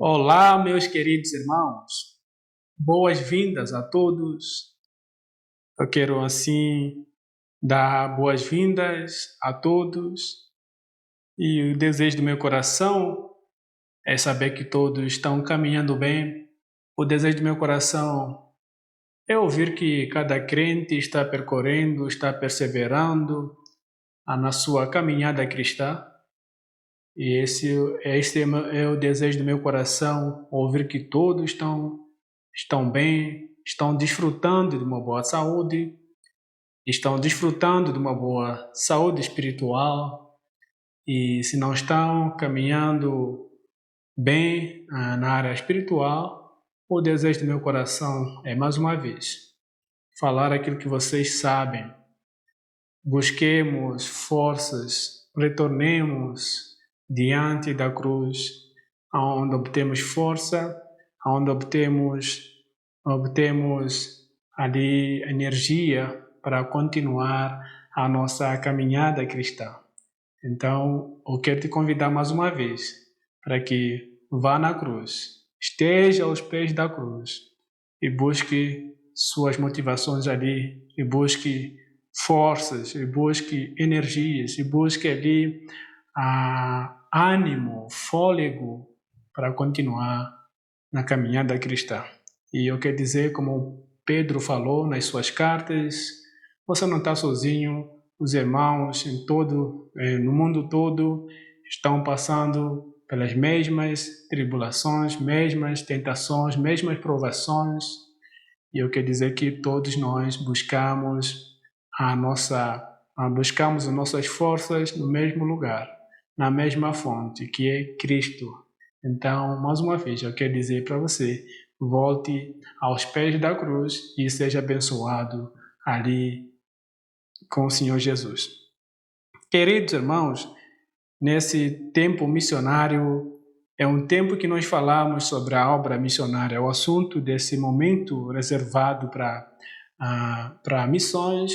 Olá, meus queridos irmãos, boas-vindas a todos. Eu quero assim dar boas-vindas a todos e o desejo do meu coração é saber que todos estão caminhando bem. O desejo do meu coração é ouvir que cada crente está percorrendo, está perseverando na sua caminhada cristã. E esse é o desejo do meu coração, ouvir que todos estão bem, estão desfrutando de uma boa saúde, estão desfrutando de uma boa saúde espiritual, e se não estão caminhando bem na área espiritual, o desejo do meu coração é, mais uma vez, falar aquilo que vocês sabem. Busquemos forças, retornemos diante da cruz, onde obtemos força, onde obtemos ali energia para continuar a nossa caminhada cristã. Então, eu quero te convidar mais uma vez para que vá na cruz, esteja aos pés da cruz e busque suas motivações ali, e busque forças, e busque energias, e busque ali ânimo, fôlego para continuar na caminhada cristã. E eu quero dizer, como Pedro falou nas suas cartas, você não está sozinho, os irmãos no mundo todo estão passando pelas mesmas tribulações, mesmas tentações, mesmas provações, e eu quero dizer que todos nós buscamos as nossas forças no mesmo lugar, na mesma fonte, que é Cristo. Então, mais uma vez, eu quero dizer para você, volte aos pés da cruz e seja abençoado ali com o Senhor Jesus. Queridos irmãos, nesse tempo missionário, é um tempo que nós falamos sobre a obra missionária, o assunto desse momento reservado para missões,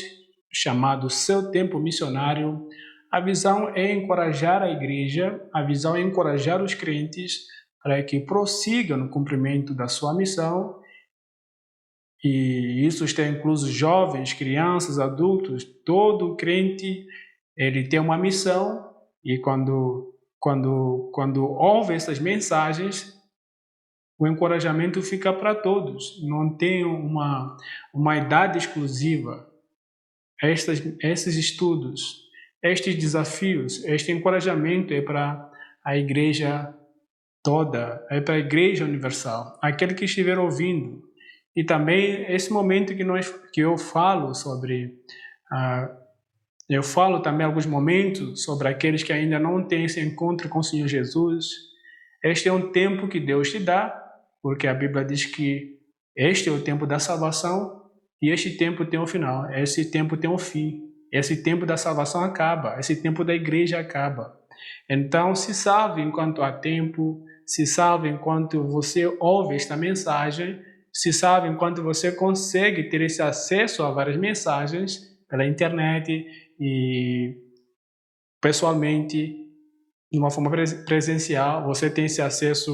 chamado Seu Tempo Missionário. A visão é encorajar a igreja, a visão é encorajar os crentes para que prossigam no cumprimento da sua missão, e isso está incluso jovens, crianças, adultos. Todo crente ele tem uma missão, e quando ouve essas mensagens, o encorajamento fica para todos, não tem uma idade exclusiva. Esses estudos, estes desafios, este encorajamento é para a igreja toda, é para a igreja universal, aquele que estiver ouvindo. E também esse momento que eu falo sobre, eu falo também alguns momentos sobre aqueles que ainda não têm esse encontro com o Senhor Jesus. Este é um tempo que Deus te dá, porque a Bíblia diz que este é o tempo da salvação, e este tempo tem um final, esse tempo tem um fim, esse tempo da salvação acaba, esse tempo da igreja acaba. Então, se salve enquanto há tempo, se salve enquanto você ouve esta mensagem, se salve enquanto você consegue ter esse acesso a várias mensagens pela internet e pessoalmente, de uma forma presencial, você tem esse acesso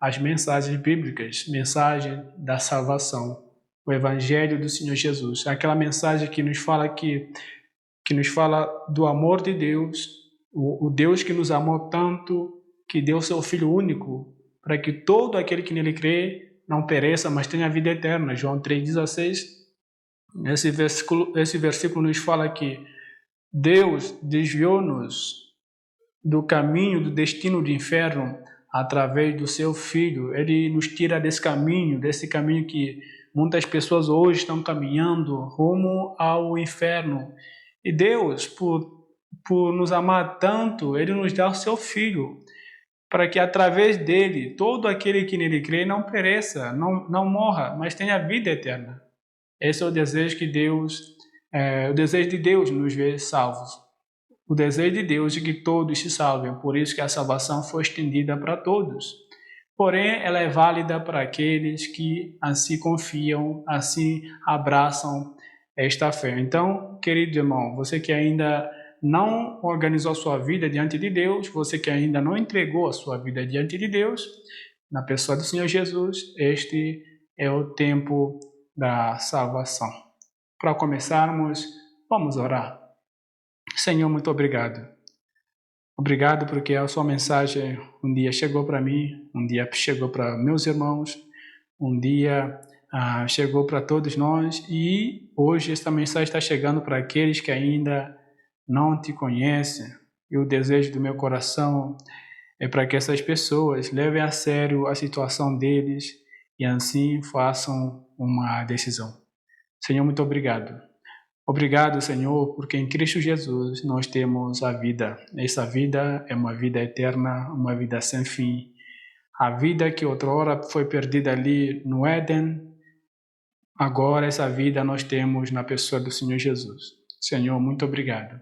às mensagens bíblicas, mensagem da salvação, o Evangelho do Senhor Jesus, aquela mensagem que nos fala do amor de Deus, o Deus que nos amou tanto, que deu seu Filho único, para que todo aquele que nele crê não pereça, mas tenha vida eterna. João 3,16. Esse versículo nos fala que Deus desviou-nos do caminho, do destino do inferno, através do seu Filho. Ele nos tira desse caminho que muitas pessoas hoje estão caminhando rumo ao inferno. E Deus, por nos amar tanto, Ele nos dá o seu Filho, para que através dele, todo aquele que nele crê não pereça, não morra, mas tenha vida eterna. Esse é o desejo o desejo de Deus nos ver salvos. O desejo de Deus é que todos se salvem, por isso que a salvação foi estendida para todos. Porém, ela é válida para aqueles que assim confiam, assim abraçam esta fé. Então, querido irmão, você que ainda não organizou a sua vida diante de Deus, você que ainda não entregou a sua vida diante de Deus, na pessoa do Senhor Jesus, este é o tempo da salvação. Para começarmos, vamos orar. Senhor, muito obrigado. Obrigado porque a sua mensagem um dia chegou para mim, um dia chegou para meus irmãos, um dia chegou para todos nós e hoje esta mensagem está chegando para aqueles que ainda não te conhecem. E o desejo do meu coração é para que essas pessoas levem a sério a situação deles e assim façam uma decisão. Senhor, muito obrigado. Obrigado, Senhor, porque em Cristo Jesus nós temos a vida. Essa vida é uma vida eterna, uma vida sem fim. A vida que outrora foi perdida ali no Éden, agora essa vida nós temos na pessoa do Senhor Jesus. Senhor, muito obrigado.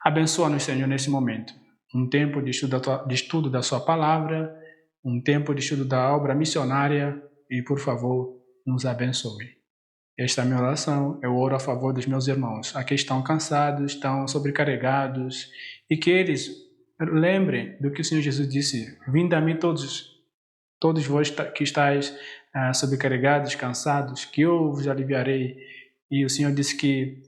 Abençoa-nos, Senhor, nesse momento. Um tempo de estudo da sua palavra, um tempo de estudo da obra missionária e, por favor, nos abençoe. Esta é a minha oração, eu oro a favor dos meus irmãos, aqueles que estão cansados, estão sobrecarregados, e que eles lembrem do que o Senhor Jesus disse: vinde a mim todos vós que estáis sobrecarregados, cansados, que eu vos aliviarei. E o Senhor disse que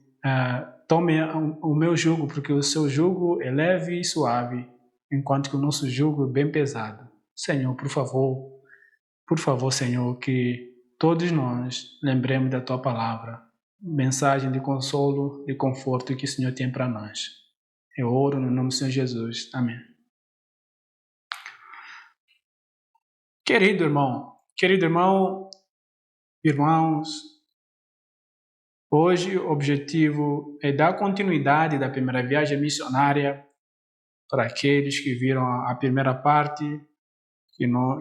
tome o meu jugo, porque o seu jugo é leve e suave, enquanto que o nosso jugo é bem pesado. Senhor, por favor, Senhor, que todos nós lembremos da Tua palavra, mensagem de consolo e conforto que o Senhor tem para nós. Eu oro no nome do Senhor Jesus. Amém. Querido irmão, irmãos, hoje o objetivo é dar continuidade da primeira viagem missionária para aqueles que viram a primeira parte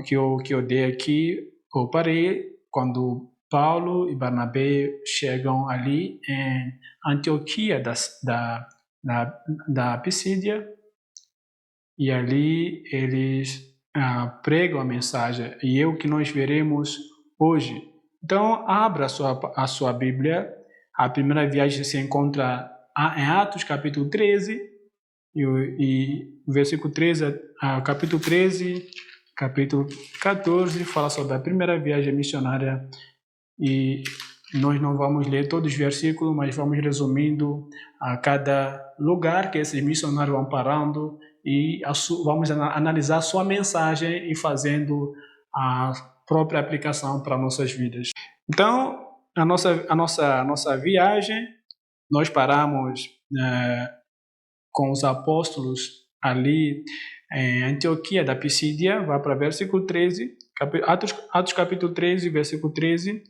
que eu dei aqui. Eu parei quando Paulo e Barnabé chegam ali em Antioquia da Pisídia, e ali eles pregam a mensagem, e é o que nós veremos hoje. Então, abra a sua Bíblia. A primeira viagem se encontra em Atos capítulo 13, e versículo 13, capítulo 13, capítulo 14, fala sobre a primeira viagem missionária, e nós não vamos ler todos os versículos, mas vamos resumindo a cada lugar que esses missionários vão parando, e vamos analisar a sua mensagem e fazendo a própria aplicação para nossas vidas. Então, a nossa viagem, nós paramos com os apóstolos ali em Antioquia da Pisídia. Vai para versículo 13, Atos capítulo 13, versículo 13,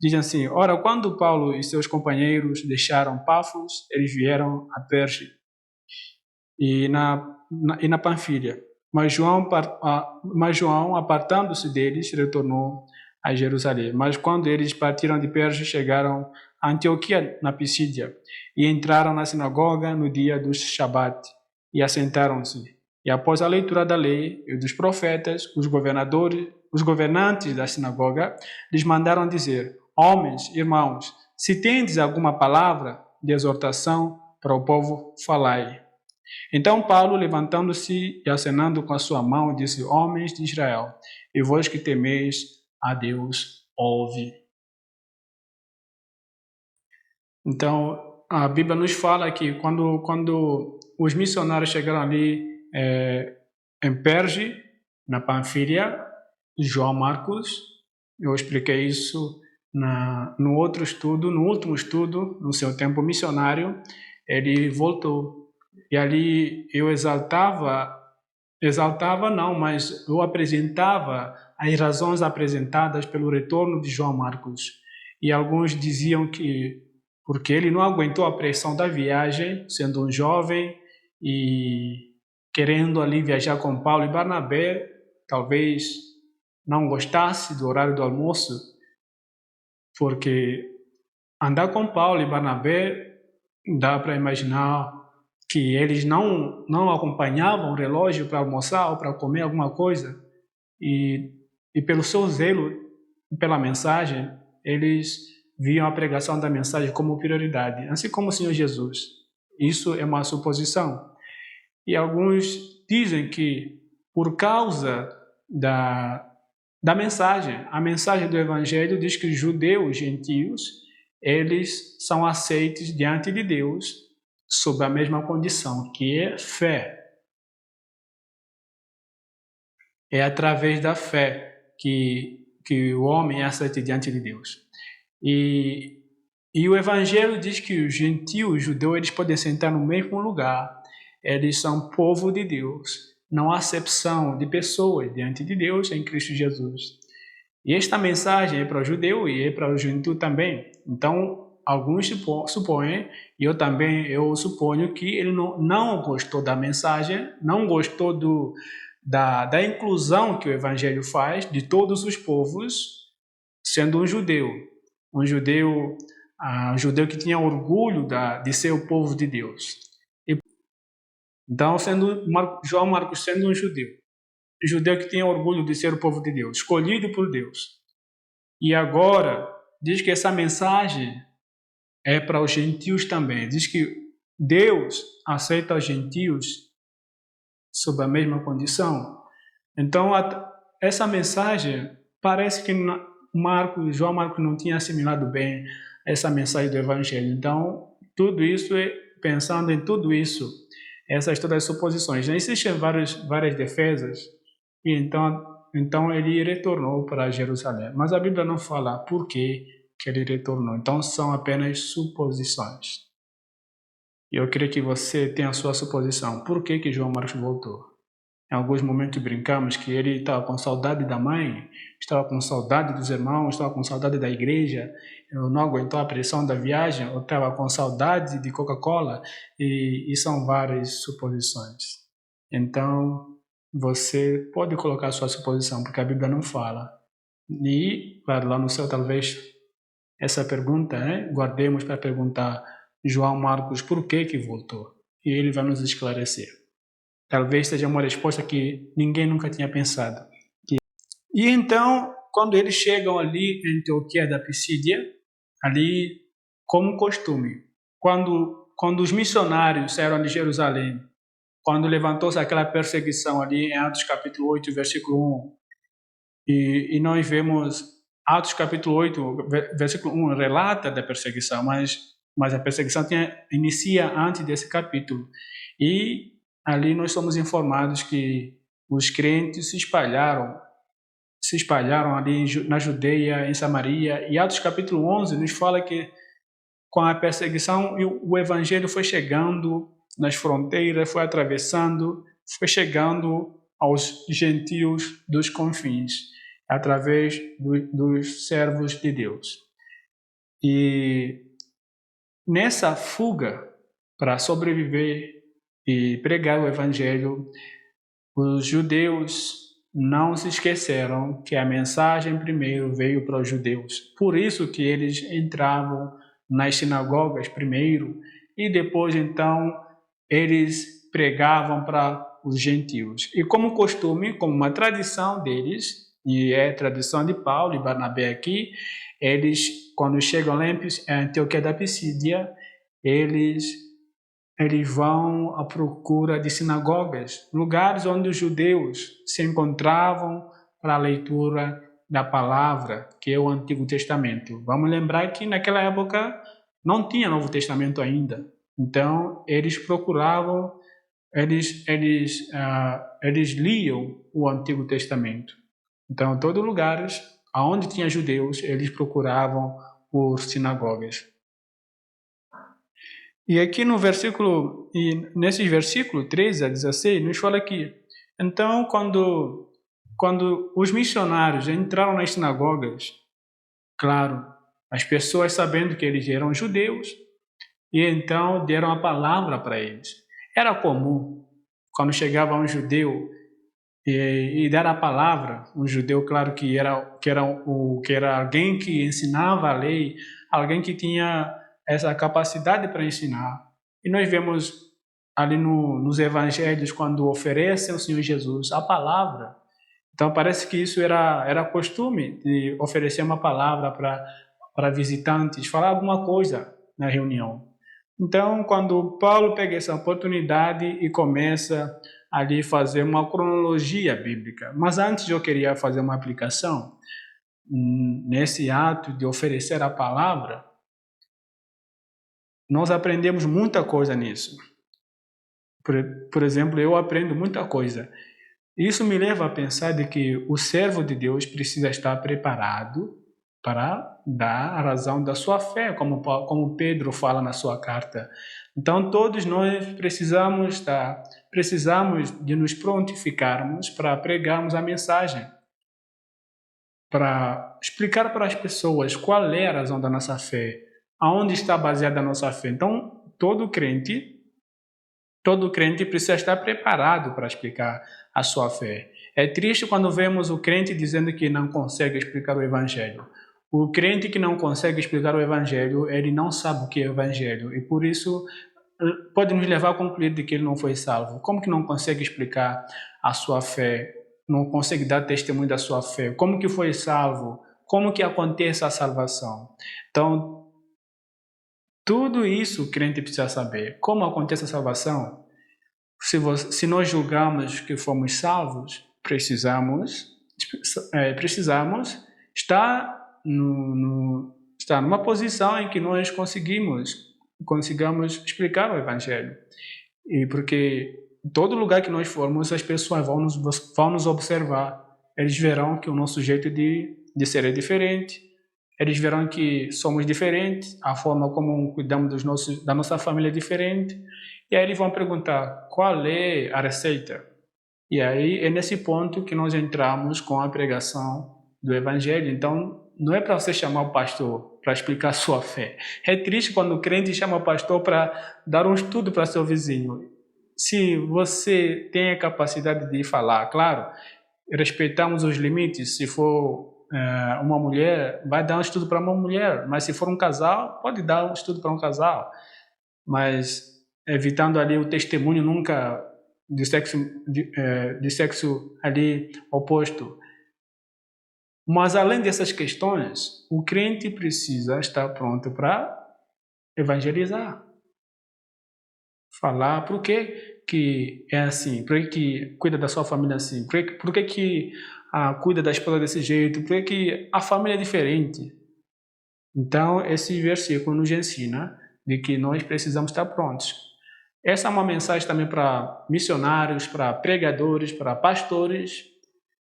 diz assim: ora, quando Paulo e seus companheiros deixaram Pafos, eles vieram a Perge e na Panfilha. Mas João, apartando-se deles, retornou a Jerusalém. Mas quando eles partiram de Perge, chegaram a Antioquia na Pisídia e entraram na sinagoga no dia do Shabat e assentaram-se. E após a leitura da lei e dos profetas, os governantes da sinagoga lhes mandaram dizer: homens, irmãos, se tendes alguma palavra de exortação para o povo, falai. Então Paulo, levantando-se e acenando com a sua mão, disse: homens de Israel, e vós que temeis a Deus, ouve. Então, a Bíblia nos fala que quando os missionários chegaram ali em Perge, na Panfilha, João Marcos, eu expliquei isso no último estudo, no seu tempo missionário, ele voltou. E ali eu mas eu apresentava as razões apresentadas pelo retorno de João Marcos. E alguns diziam que porque ele não aguentou a pressão da viagem, sendo um jovem e querendo ali viajar com Paulo e Barnabé, talvez não gostasse do horário do almoço, porque andar com Paulo e Barnabé, dá para imaginar que eles não acompanhavam o relógio para almoçar ou para comer alguma coisa, e pelo seu zelo pela mensagem, eles viam a pregação da mensagem como prioridade, assim como o Senhor Jesus. Isso é uma suposição. E alguns dizem que por causa da da mensagem. A mensagem do Evangelho diz que os judeus, gentios, eles são aceitos diante de Deus sob a mesma condição, que é fé. É através da fé que o homem é aceito diante de Deus. E o Evangelho diz que os gentios, os judeus, eles podem sentar no mesmo lugar. Eles são povo de Deus. Não há acepção de pessoas diante de Deus em Cristo Jesus. E esta mensagem é para o judeu e é para o gentio também. Então, alguns supõem, e eu suponho que ele não gostou da mensagem, não gostou da inclusão que o Evangelho faz de todos os povos, sendo um judeu que tinha orgulho de ser o povo de Deus. Então, João Marcos sendo um judeu que tinha orgulho de ser o povo de Deus, escolhido por Deus. E agora, diz que essa mensagem é para os gentios também. Diz que Deus aceita os gentios sob a mesma condição. Então, essa mensagem parece que João Marcos não tinha assimilado bem essa mensagem do Evangelho. Então, pensando em tudo isso, essas todas as suposições. Existem várias defesas, e então ele retornou para Jerusalém. Mas a Bíblia não fala por que ele retornou. Então, são apenas suposições. E eu queria que você tenha a sua suposição. Por que João Marcos voltou? Em alguns momentos brincamos que ele estava com saudade da mãe, estava com saudade dos irmãos, estava com saudade da igreja, não aguentou a pressão da viagem, ou estava com saudade de Coca-Cola, e são várias suposições. Então, você pode colocar a sua suposição, porque a Bíblia não fala. E, claro, lá no céu, talvez essa pergunta, guardemos para perguntar João Marcos por que voltou. E ele vai nos esclarecer. Talvez seja uma resposta que ninguém nunca tinha pensado. E então, quando eles chegam ali em Antioquia da Pisídia, ali, como costume, quando os missionários saíram de Jerusalém, quando levantou-se aquela perseguição ali em Atos capítulo 8, versículo 1, e nós vemos Atos capítulo 8, versículo 1, relata da perseguição, mas a perseguição inicia antes desse capítulo. E ali nós somos informados que os crentes se espalharam ali na Judeia, em Samaria. E Atos capítulo 11 nos fala que com a perseguição o evangelho foi chegando nas fronteiras, foi atravessando, foi chegando aos gentios dos confins, através dos servos de Deus. E nessa fuga para sobreviver e pregar o evangelho, os judeus não se esqueceram que a mensagem primeiro veio para os judeus. Por isso que eles entravam nas sinagogas primeiro e depois então eles pregavam para os gentios. E como costume, como uma tradição deles, e é tradição de Paulo e Barnabé aqui, eles, quando chegam lá em Antioquia da Pisídia, eles vão à procura de sinagogas, lugares onde os judeus se encontravam para a leitura da palavra, que é o Antigo Testamento. Vamos lembrar que naquela época não tinha Novo Testamento ainda. Então, eles procuravam, eles liam o Antigo Testamento. Então, em todos os lugares onde tinha judeus, eles procuravam por sinagogas. E aqui nesses versículos 13 a 16, nos fala que, então, quando os missionários entraram nas sinagogas, claro, as pessoas sabendo que eles eram judeus, e então deram a palavra para eles. Era comum, quando chegava um judeu e dar a palavra, um judeu, claro, que era alguém que ensinava a lei, alguém que tinha essa capacidade para ensinar. E nós vemos ali nos evangelhos, quando oferecem ao Senhor Jesus a palavra. Então parece que isso era costume, de oferecer uma palavra para visitantes, falar alguma coisa na reunião. Então, quando Paulo pega essa oportunidade e começa ali fazer uma cronologia bíblica. Mas antes eu queria fazer uma aplicação nesse ato de oferecer a palavra. Nós aprendemos muita coisa nisso. Por exemplo, eu aprendo muita coisa. Isso me leva a pensar de que o servo de Deus precisa estar preparado para dar a razão da sua fé, como Pedro fala na sua carta. Então, todos nós precisamos de nos prontificarmos para pregarmos a mensagem, para explicar para as pessoas qual é a razão da nossa fé, aonde está baseada a nossa fé. Então, todo crente precisa estar preparado para explicar a sua fé. É triste quando vemos o crente dizendo que não consegue explicar o Evangelho. O crente que não consegue explicar o Evangelho, ele não sabe o que é o Evangelho, e por isso pode nos levar a concluir de que ele não foi salvo. Como que não consegue explicar a sua fé? Não consegue dar testemunho da sua fé? Como que foi salvo? Como que acontece a salvação? Então, tudo isso o crente precisa saber. Como acontece a salvação? Se nós julgamos que fomos salvos, precisamos estar numa posição em que nós consigamos explicar o Evangelho. E porque em todo lugar que nós formos, as pessoas vão nos observar. Eles verão que o nosso jeito de ser é diferente. Eles verão que somos diferentes, a forma como cuidamos da nossa família é diferente. E aí eles vão perguntar, qual é a receita? E aí é nesse ponto que nós entramos com a pregação do Evangelho. Então, não é para você chamar o pastor para explicar a sua fé. É triste quando o crente chama o pastor para dar um estudo para seu vizinho. Se você tem a capacidade de falar, claro, respeitamos os limites. Se for uma mulher, vai dar um estudo para uma mulher, mas se for um casal, pode dar um estudo para um casal, mas evitando ali o testemunho nunca de sexo ali oposto. Mas além dessas questões, o crente precisa estar pronto para evangelizar, falar por que é assim, por que cuida da sua família assim, por que cuida da esposa desse jeito, por que a família é diferente. Então, esse versículo nos ensina de que nós precisamos estar prontos. Essa é uma mensagem também para missionários, para pregadores, para pastores.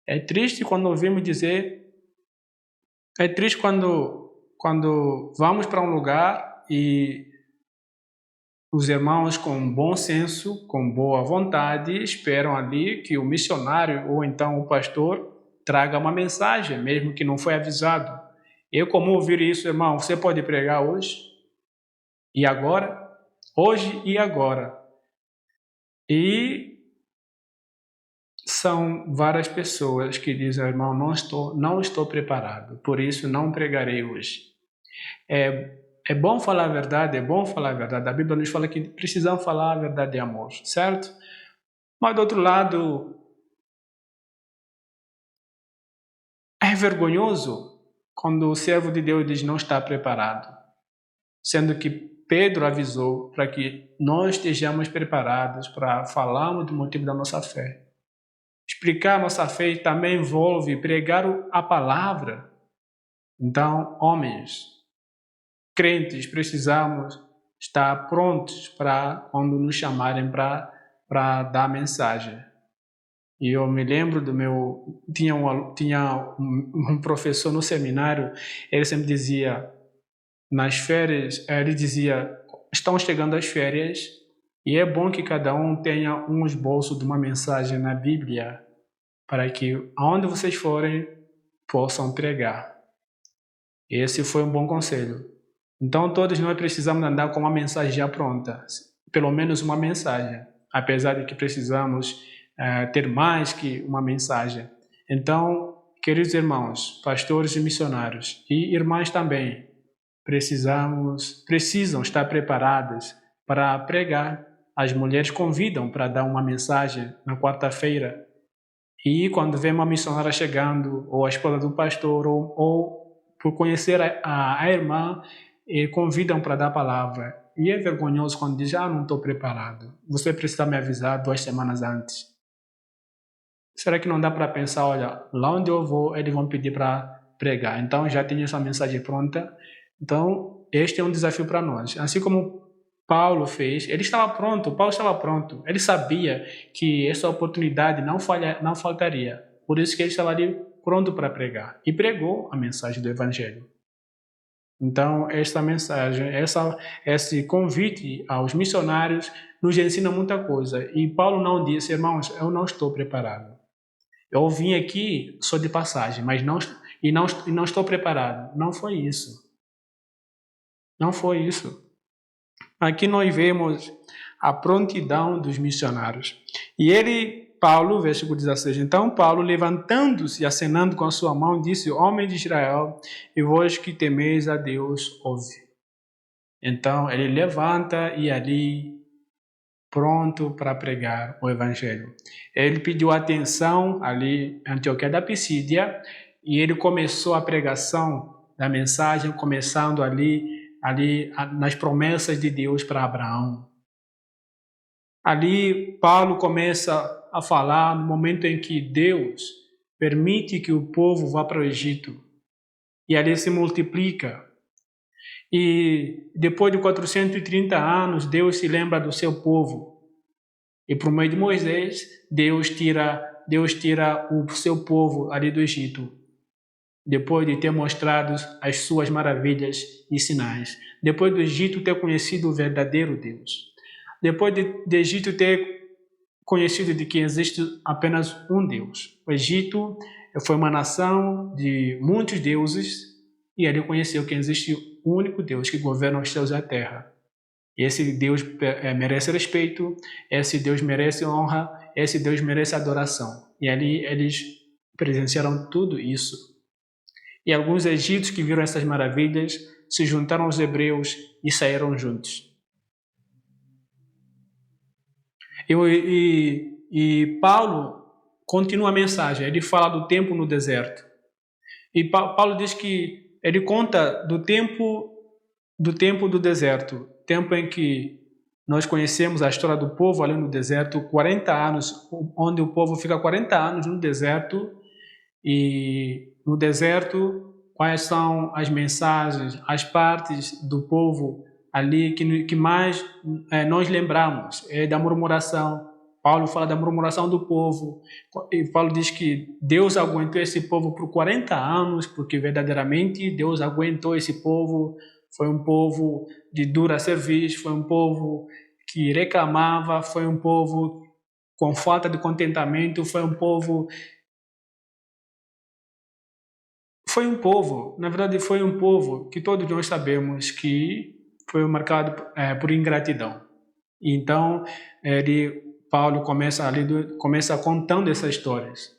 É triste quando ouvimos dizer, é triste quando vamos para um lugar e os irmãos com bom senso, com boa vontade, esperam ali que o missionário ou então o pastor traga uma mensagem, mesmo que não foi avisado. Eu, como ouvir isso, irmão, você pode pregar hoje e agora? Hoje e agora. E são várias pessoas que dizem, irmão, não estou preparado, por isso não pregarei hoje. É bom falar a verdade, é bom falar a verdade. A Bíblia nos fala que precisamos falar a verdade de amor, certo? Mas do outro lado, é vergonhoso quando o servo de Deus diz não está preparado, sendo que Pedro avisou para que nós estejamos preparados para falarmos do motivo da nossa fé. Explicar a nossa fé também envolve pregar a palavra. Então, homens, crentes, precisamos estar prontos para quando nos chamarem para dar mensagem. E eu me lembro tinha um professor no seminário, ele sempre dizia, nas férias, ele dizia, estão chegando as férias e é bom que cada um tenha um esboço de uma mensagem na Bíblia para que aonde vocês forem possam pregar. Esse foi um bom conselho. Então todos nós precisamos andar com uma mensagem já pronta, pelo menos uma mensagem, apesar de que precisamos ter mais que uma mensagem. Então, queridos irmãos, pastores e missionários, e irmãs também, precisam estar preparadas para pregar. As mulheres convidam para dar uma mensagem na quarta-feira, e quando vem uma missionária chegando, ou a esposa do pastor, ou por conhecer a irmã, convidam para dar a palavra. E é vergonhoso quando diz, não estou preparado. Você precisa me avisar 2 semanas antes. será que não dá para pensar, olha, lá onde eu vou, eles vão pedir para pregar. Então, já tinha essa mensagem pronta. Então, este é um desafio para nós. Assim como Paulo fez, ele estava pronto, Paulo estava pronto. Ele sabia que essa oportunidade não faltaria. Por isso que ele estava ali pronto para pregar. E pregou a mensagem do Evangelho. Então, esta mensagem, esse convite aos missionários nos ensina muita coisa. E Paulo não disse, irmãos, eu não estou preparado. Eu vim aqui só de passagem, mas não estou preparado. Não foi isso. Não foi isso. Aqui nós vemos a prontidão dos missionários. E Paulo, versículo 16, então Paulo, levantando-se e acenando com a sua mão, disse, homem de Israel, e vós que temeis a Deus, ouve. Então ele levanta e ali, pronto para pregar o Evangelho. Ele pediu atenção ali em Antioquia da Pisídia, e ele começou a pregação da mensagem, começando ali nas promessas de Deus para Abraão. Ali Paulo começa a falar no momento em que Deus permite que o povo vá para o Egito. E ali se multiplica. E depois de 430 anos, Deus se lembra do seu povo. E por meio de Moisés, Deus tira o seu povo ali do Egito. Depois de ter mostrado as suas maravilhas e sinais. Depois do Egito ter conhecido o verdadeiro Deus. Depois de Egito ter conhecido de que existe apenas um Deus. O Egito foi uma nação de muitos deuses e ele conheceu que existe um único Deus que governa os céus e a terra. E esse Deus merece respeito, esse Deus merece honra, esse Deus merece adoração. E ali eles presenciaram tudo isso. E alguns egípcios que viram essas maravilhas se juntaram aos hebreus e saíram juntos. E Paulo continua a mensagem, ele fala do tempo no deserto. E Paulo diz que ele conta do tempo do deserto, tempo em que nós conhecemos a história do povo ali no deserto, 40 anos, onde o povo fica 40 anos no deserto. E no deserto, quais são as mensagens, as partes do povo ali que mais nós lembramos? É da murmuração. Paulo fala da murmuração do povo. E Paulo diz que Deus aguentou esse povo por 40 anos, porque verdadeiramente Deus aguentou esse povo. Foi um povo de dura serviço, foi um povo que reclamava, foi um povo com falta de contentamento, foi um povo, na verdade foi um povo que todos nós sabemos que foi marcado por ingratidão. Então, Paulo começa contando essas histórias.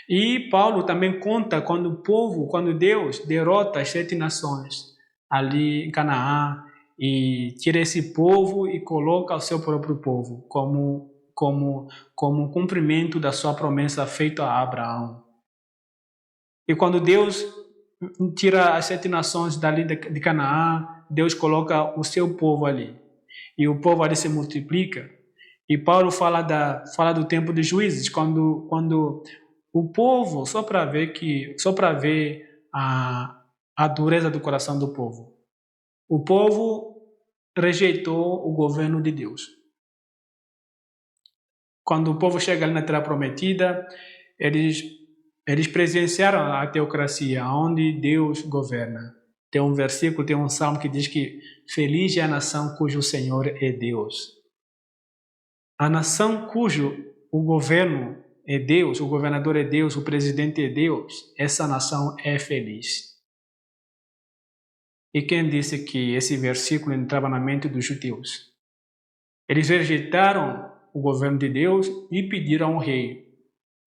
E Paulo também conta quando Deus derrota as 7 nações ali em Canaã e tira esse povo e coloca o seu próprio povo como um cumprimento da sua promessa feita a Abraão. E quando Deus tira as 7 nações dali de Canaã, Deus coloca o seu povo ali. E o povo ali se multiplica. E Paulo fala do tempo dos juízes, quando o povo, só para ver a dureza do coração do povo. O povo rejeitou o governo de Deus. Quando o povo chega ali na Terra Prometida, eles presenciaram a teocracia, onde Deus governa. Tem um versículo, tem um salmo que diz que feliz é a nação cujo Senhor é Deus. A nação cujo o governo é Deus, o governador é Deus, o presidente é Deus, essa nação é feliz. E quem disse que esse versículo entrava na mente dos judeus? Eles rejeitaram o governo de Deus e pediram um rei.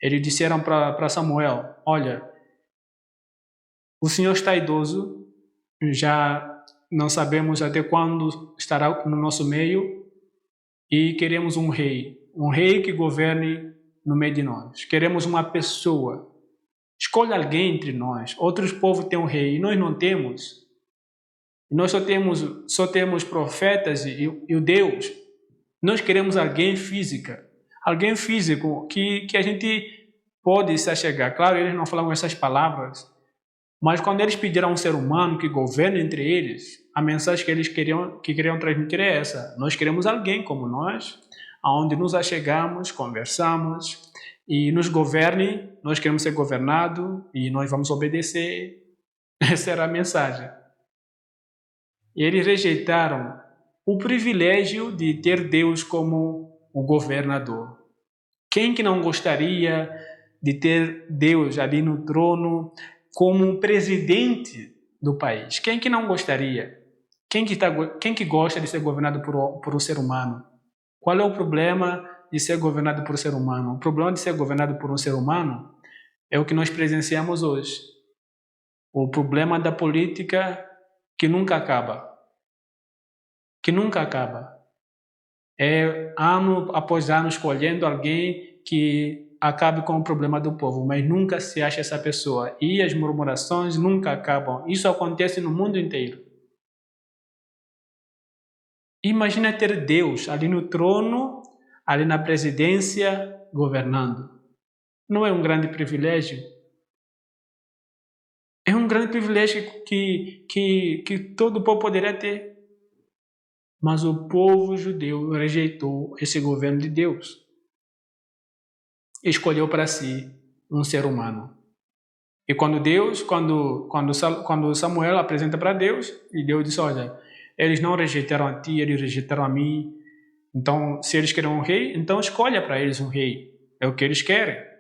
Eles disseram para Samuel, olha, o Senhor está idoso, já não sabemos até quando estará no nosso meio e queremos um rei que governe no meio de nós. Queremos uma pessoa. Escolha alguém entre nós. Outros povos têm um rei e nós não temos. Nós só temos profetas e o Deus. Nós queremos alguém físico que a gente pode se achegar. Claro, eles não falam essas palavras, mas quando eles pediram a um ser humano que governe entre eles, a mensagem que eles queriam transmitir é essa: nós queremos alguém como nós, aonde nos achegamos, conversamos e nos governe. Nós queremos ser governados e nós vamos obedecer. Essa era a mensagem. E eles rejeitaram o privilégio de ter Deus como o governador. Quem que não gostaria de ter Deus ali no trono como presidente do país? Quem que não gostaria? Quem que gosta de ser governado por um ser humano? Qual é o problema de ser governado por um ser humano? O problema de ser governado por um ser humano é o que nós presenciamos hoje. O problema da política que nunca acaba. Que nunca acaba. É ano após ano escolhendo alguém que acabe com o problema do povo, mas nunca se acha essa pessoa. E as murmurações nunca acabam. Isso acontece no mundo inteiro. Imagina ter Deus ali no trono, ali na presidência, governando. Não é um grande privilégio? É um grande privilégio que todo o povo poderia ter. Mas o povo judeu rejeitou esse governo de Deus. Escolheu para si um ser humano. E quando Samuel apresenta para Deus, e Deus disse: olha, eles não rejeitaram a ti, eles rejeitaram a mim. Então, se eles querem um rei, então escolha para eles um rei. É o que eles querem.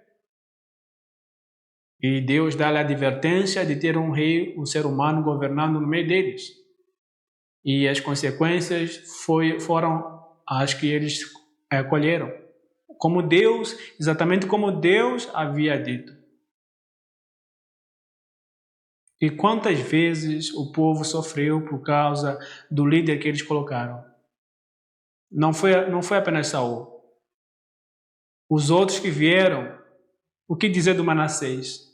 E Deus dá-lhe a advertência de ter um rei, um ser humano governando no meio deles. E as consequências foram as que eles colheram. Como Deus, exatamente como Deus havia dito. E quantas vezes o povo sofreu por causa do líder que eles colocaram? Não foi apenas Saul. Os outros que vieram, o que dizer do Manassés?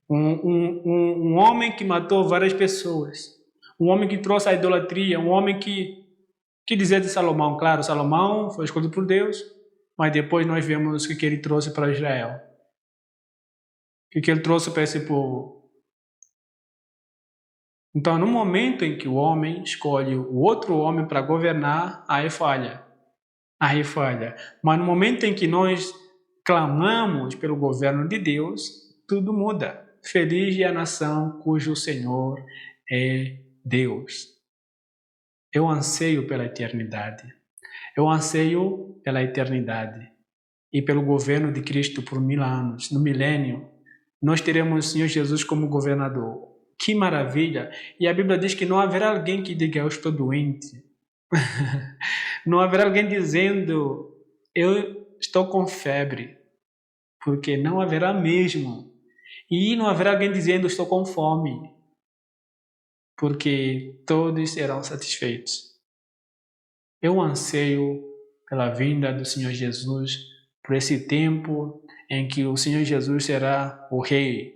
Um homem que matou várias pessoas. Um homem que trouxe a idolatria. Um homem que dizer de Salomão? Claro, Salomão foi escolhido por Deus, mas depois nós vemos o que ele trouxe para Israel. O que ele trouxe para esse povo. Então, no momento em que o homem escolhe o outro homem para governar, aí falha. Aí falha. Mas no momento em que nós clamamos pelo governo de Deus, tudo muda. Feliz é a nação cujo Senhor é Deus. Eu anseio pela eternidade. Eu anseio pela eternidade e pelo governo de Cristo por 1000 anos. No milênio, nós teremos o Senhor Jesus como governador. Que maravilha! E a Bíblia diz que não haverá alguém que diga: eu estou doente. Não haverá alguém dizendo: eu estou com febre. Porque não haverá mesmo. E não haverá alguém dizendo: estou com fome. Porque todos serão satisfeitos. Eu anseio pela vinda do Senhor Jesus, por esse tempo em que o Senhor Jesus será o rei.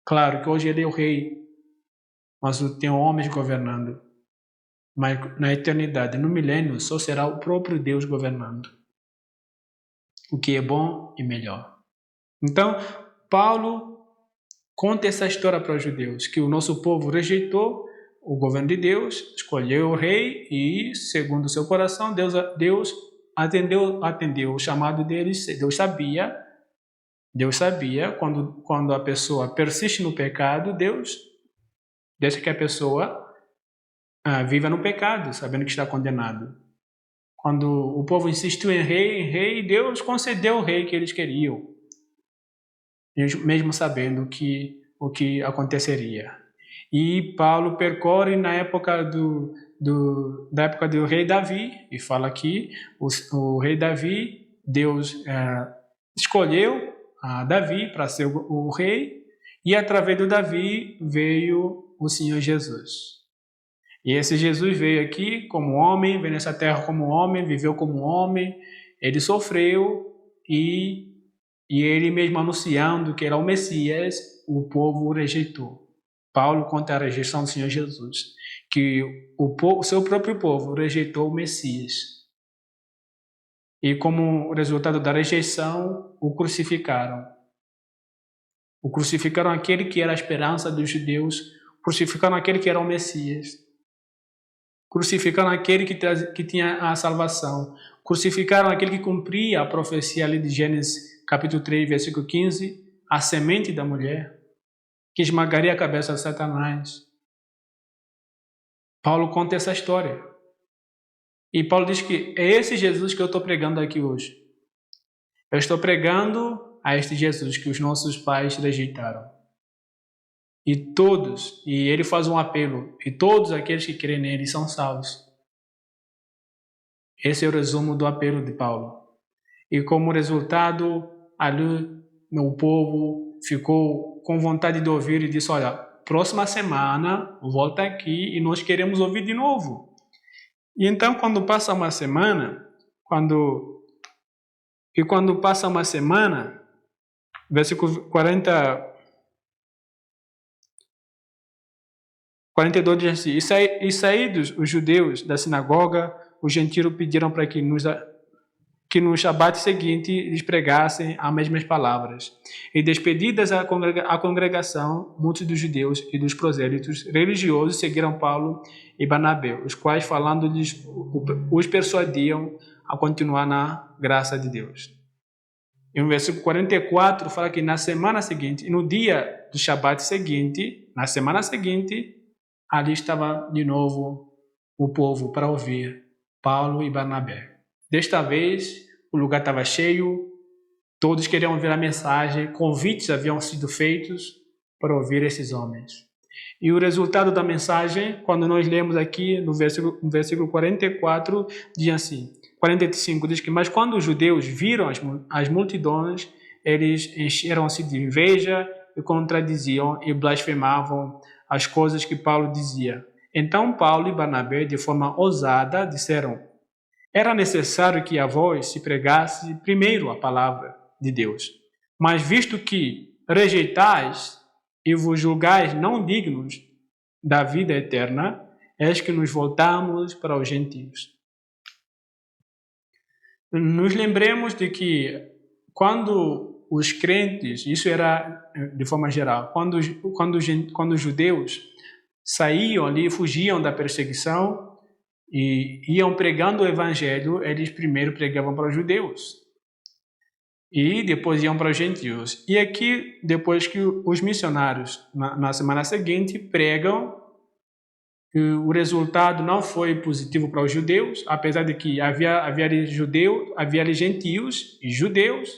Claro que hoje ele é o rei, mas tem homens governando. Mas na eternidade, no milênio, só será o próprio Deus governando. O que é bom e melhor. Então, Paulo conta essa história para os judeus, que o nosso povo rejeitou o governo de Deus, escolheu o rei e, segundo o seu coração, Deus atendeu o chamado deles. Deus sabia quando a pessoa persiste no pecado, Deus deixa que a pessoa viva no pecado, sabendo que está condenado. Quando o povo insistiu em rei, Deus concedeu o rei que eles queriam, mesmo sabendo o que aconteceria. E Paulo percorre na época da época do rei Davi, e fala que o rei Davi, Deus escolheu a Davi para ser o rei, e através do Davi veio o Senhor Jesus. E esse Jesus veio aqui como homem, veio nessa terra como homem, viveu como homem, ele sofreu e ele mesmo anunciando que era o Messias, o povo o rejeitou. Paulo conta a rejeição do Senhor Jesus, que o seu próprio povo rejeitou o Messias. E como resultado da rejeição, o crucificaram. O crucificaram aquele que era a esperança dos judeus, crucificaram aquele que era o Messias, crucificaram aquele que tinha a salvação, crucificaram aquele que cumpria a profecia ali de Gênesis capítulo 3, versículo 15, a semente da mulher, que esmagaria a cabeça de Satanás. Paulo conta essa história. E Paulo diz que é esse Jesus que eu estou pregando aqui hoje. Eu estou pregando a este Jesus que os nossos pais rejeitaram. E ele faz um apelo, e todos aqueles que creem nele são salvos. Esse é o resumo do apelo de Paulo. E como resultado, ali meu povo ficou com vontade de ouvir e disse, olha, próxima semana volta aqui e nós queremos ouvir de novo. E então quando passa uma semana, quando passa uma semana, versículo 42 diz assim, e saídos os judeus da sinagoga, os gentios pediram para que no Shabat seguinte eles pregassem as mesmas palavras. E despedidas a congregação, muitos dos judeus e dos prosélitos religiosos seguiram Paulo e Barnabé, os quais falando-lhes os persuadiam a continuar na graça de Deus. E no versículo 44 fala que na semana seguinte, no dia do Shabat seguinte, na semana seguinte, ali estava de novo o povo para ouvir Paulo e Barnabé. Desta vez, o lugar estava cheio, todos queriam ouvir a mensagem, convites haviam sido feitos para ouvir esses homens. E o resultado da mensagem, quando nós lemos aqui no versículo 44, diz assim, 45, diz que, mas quando os judeus viram as multidões, eles encheram-se de inveja e contradiziam e blasfemavam as coisas que Paulo dizia. Então Paulo e Barnabé, de forma ousada, disseram, era necessário que a vós se pregasse primeiro a palavra de Deus. Mas visto que rejeitais e vos julgais não dignos da vida eterna, eis que nos voltamos para os gentios. Nos lembremos de que quando os crentes, isso era de forma geral, quando os judeus saíam ali, fugiam da perseguição e iam pregando o evangelho, eles primeiro pregavam para os judeus e depois iam para os gentios. E aqui, depois que os missionários, na semana seguinte, pregam, o resultado não foi positivo para os judeus, apesar de que havia ali gentios e judeus,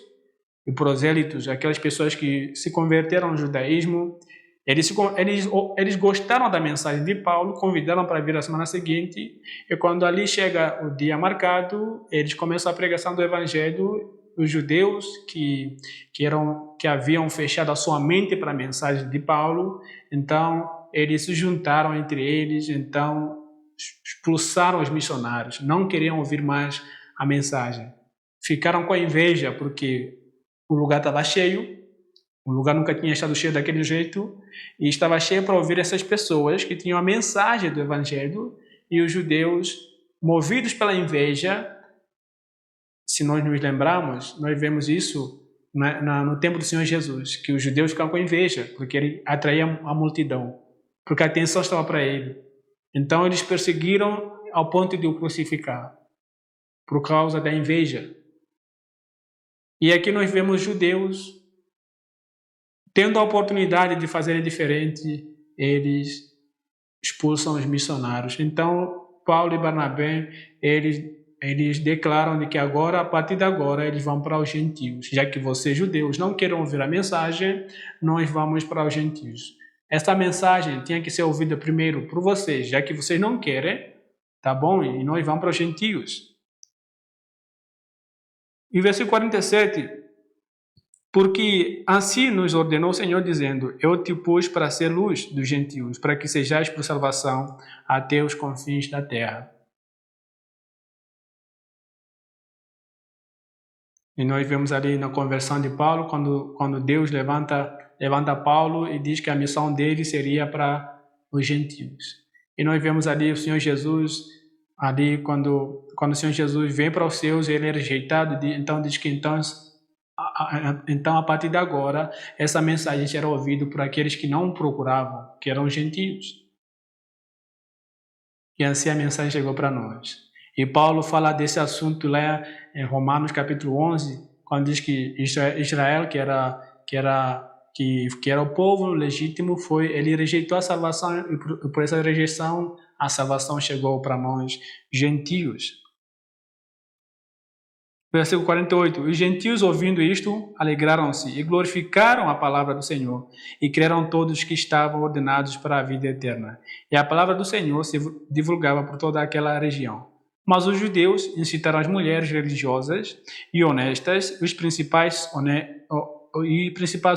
e prosélitos, aquelas pessoas que se converteram ao judaísmo. Eles gostaram da mensagem de Paulo, convidaram para vir a semana seguinte, e quando ali chega o dia marcado, eles começam a pregação do evangelho. Os judeus que haviam fechado a sua mente para a mensagem de Paulo, então eles se juntaram entre eles, então expulsaram os missionários, não queriam ouvir mais a mensagem. Ficaram com a inveja porque o lugar estava cheio, o lugar nunca tinha estado cheio daquele jeito, e estava cheio para ouvir essas pessoas que tinham a mensagem do evangelho, e os judeus, movidos pela inveja, se nós nos lembrarmos, nós vemos isso no tempo do Senhor Jesus, que os judeus ficavam com inveja, porque ele atraía a multidão, porque a atenção estava para ele. Então eles perseguiram ao ponto de o crucificar, por causa da inveja. E aqui nós vemos judeus tendo a oportunidade de fazerem diferente, eles expulsam os missionários. Então Paulo e Barnabé, eles declaram de que agora, a partir de agora, eles vão para os gentios. Já que vocês, judeus, não querem ouvir a mensagem, nós vamos para os gentios. Essa mensagem tinha que ser ouvida primeiro por vocês, já que vocês não querem, tá bom? E nós vamos para os gentios. Em versículo 47, porque assim nos ordenou o Senhor, dizendo, eu te pus para ser luz dos gentios, para que sejais por salvação até os confins da terra. E nós vemos ali na conversão de Paulo, quando Deus levanta Paulo e diz que a missão dele seria para os gentios. E nós vemos ali o Senhor Jesus, ali quando o Senhor Jesus vem para os seus, ele é rejeitado, então diz que então então, a partir de agora, essa mensagem era ouvida por aqueles que não procuravam, que eram gentios. E assim a mensagem chegou para nós. E Paulo fala desse assunto lá em Romanos capítulo 11, quando diz que Israel, que era o povo legítimo, ele rejeitou a salvação, e por essa rejeição a salvação chegou para nós, gentios. Versículo 48. Os gentios, ouvindo isto, alegraram-se e glorificaram a palavra do Senhor, e creram todos que estavam ordenados para a vida eterna. E a palavra do Senhor se divulgava por toda aquela região. Mas os judeus incitaram as mulheres religiosas e honestas, os principais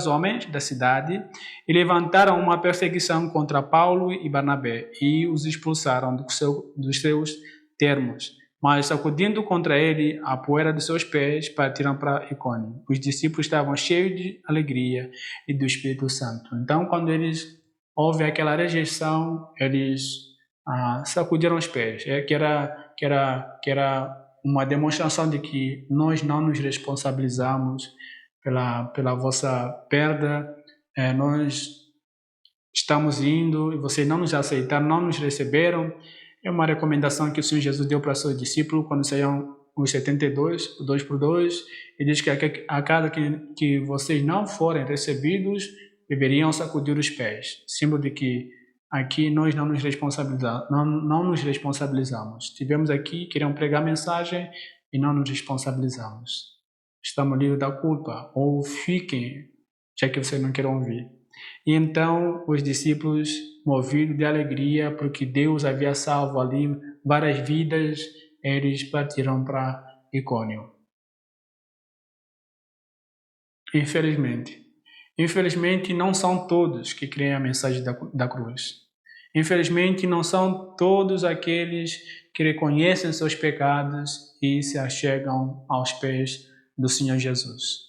homens da cidade, e levantaram uma perseguição contra Paulo e Barnabé, e os expulsaram dos seus termos. Mas, sacudindo contra ele a poeira de seus pés, partiram para Icônio. Os discípulos estavam cheios de alegria e do Espírito Santo. Então, quando eles ouvem aquela rejeição, eles sacudiram os pés. Que era uma demonstração de que nós não nos responsabilizamos pela vossa perda. Nós estamos indo e vocês não nos aceitaram, não nos receberam. É uma recomendação que o Senhor Jesus deu para seus discípulos quando saíram os 72, 2 por 2, e diz que a cada que vocês não forem recebidos, deveriam sacudir os pés, símbolo de que aqui nós não nos responsabilizamos. Estivemos aqui, queriam pregar mensagem e não nos responsabilizamos. Estamos livres da culpa, ou fiquem, já que vocês não querem ouvir. E então os discípulos, movidos de alegria, porque Deus havia salvo ali várias vidas, eles partiram para Icônio. Infelizmente, não são todos que creem a mensagem da cruz. Infelizmente, não são todos aqueles que reconhecem seus pecados e se achegam aos pés do Senhor Jesus.